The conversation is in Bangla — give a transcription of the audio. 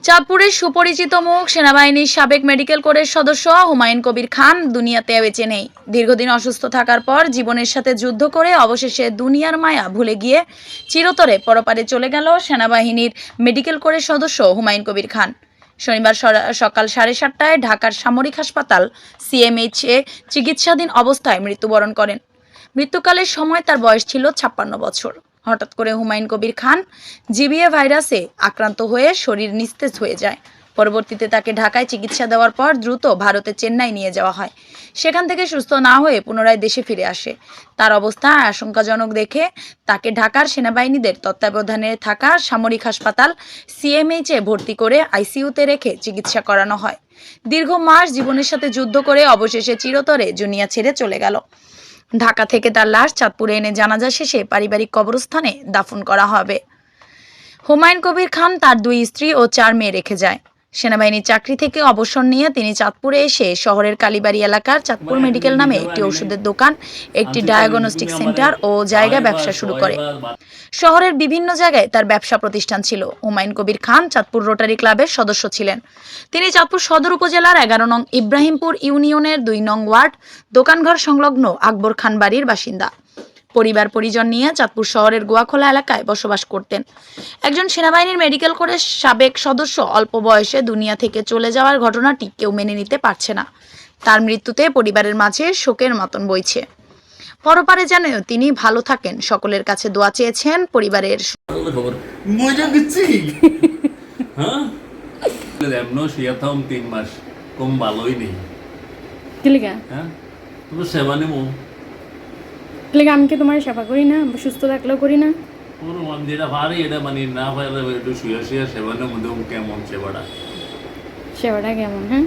চাঁদপুরের সুপরিচিত মুখ সেনাবাহিনীর সাবেক মেডিকেল কোরের সদস্য হুমায়ুন কবির খান দুনিয়াতে বেঁচে নেই। দীর্ঘদিন অসুস্থ থাকার পর জীবনের সাথে যুদ্ধ করে অবশেষে দুনিয়ার মায়া ভুলে গিয়ে চিরতরে পরপারে চলে গেল সেনাবাহিনীর মেডিকেল কোরের সদস্য হুমায়ুন কবির খান। শনিবার সকাল 7:30টায় ঢাকার সামরিক হাসপাতাল সিএমএইচে চিকিৎসাধীন অবস্থায় মৃত্যুবরণ করেন। মৃত্যুকালের সময় তার বয়স ছিল 56 বছর। হঠাৎ করে হুমায়ুন কবির খান জিবিএ ভাইরাসে আক্রান্ত হয়ে শরীর নিস্তেজ হয়ে যায়। পরবর্তীতে তাকে ঢাকায় চিকিৎসা দেওয়ার পর দ্রুত ভারতে চেন্নাই নিয়ে যাওয়া হয়। সেখান থেকে সুস্থ না হয়ে পুনরায় দেশে ফিরে আসে। তার অবস্থা আশঙ্কাজনক দেখে তাকে ঢাকার সেনাবাহিনীদের তত্ত্বাবধানে থাকা সামরিক হাসপাতাল সিএমএইচে ভর্তি করে আইসিইউতে রেখে চিকিৎসা করানো হয়। দীর্ঘ মাস জীবনের সাথে যুদ্ধ করে অবশেষে চিরতরে দুনিয়া ছেড়ে চলে গেল। ঢাকা থেকে তার লাশ চাঁদপুরে এনে জানাজা শেষে পারিবারিক কবরস্থানে দাফন করা হবে। হুমায়ুন কবির খান তার 2 স্ত্রী ও 4 মেয়ে রেখে যায়। সেনাবাহিনীর চাকরি থেকে অবসর নিয়ে তিনি চাঁদপুরে এসে শহরের কালীবাড়ি এলাকার চাঁদপুর মেডিকেল নামে একটি ওষুধের দোকান, একটি ডায়াগনস্টিক সেন্টার ও জায়গা ব্যবসা শুরু করে। শহরের বিভিন্ন জায়গায় তার ব্যবসা প্রতিষ্ঠান ছিল। হুমায়ুন কবির খান চাঁদপুর রোটারি ক্লাবের সদস্য ছিলেন। তিনি চাঁদপুর সদর উপজেলার 11 নং ইব্রাহিমপুর ইউনিয়নের 2 নং ওয়ার্ড দোকানঘর সংলগ্ন আকবর খান বাড়ির বাসিন্দা। পরিবার পরিজন নিয়ে চাঁদপুর শহরের গোয়াখোলা এলাকায় বসবাস করতেন। একজন সেনাবাহিনীর মেডিকেল কোরের সাবেক সদস্য অল্প বয়সে দুনিয়া থেকে চলে যাওয়ার ঘটনাটি কেউ মেনে নিতে পারছে না। তার মৃত্যুতে পরিবারের মাঝে শোকের মতন বইছে। পরপারে যেন তিনি ভালো থাকেন, সকলের কাছে দোয়া চেয়েছেন পরিবারের। মজা দিচ্ছি হ্যাঁ এমনও শিয়াতাম 3 মাস কম ভালোই নেই কিলিকা হ্যাঁ তুমি সেবা নেবো কিলিকা আমি কি তোমার সেবা করি না, সুস্থ থাকলেও করি না? ওর আমি যেটা পারি এটা মানে না পারলে একটু শুয়ে শুয়ে সেবা নেবো কেমন সেবাটা সেবাটা কেমন? হ্যাঁ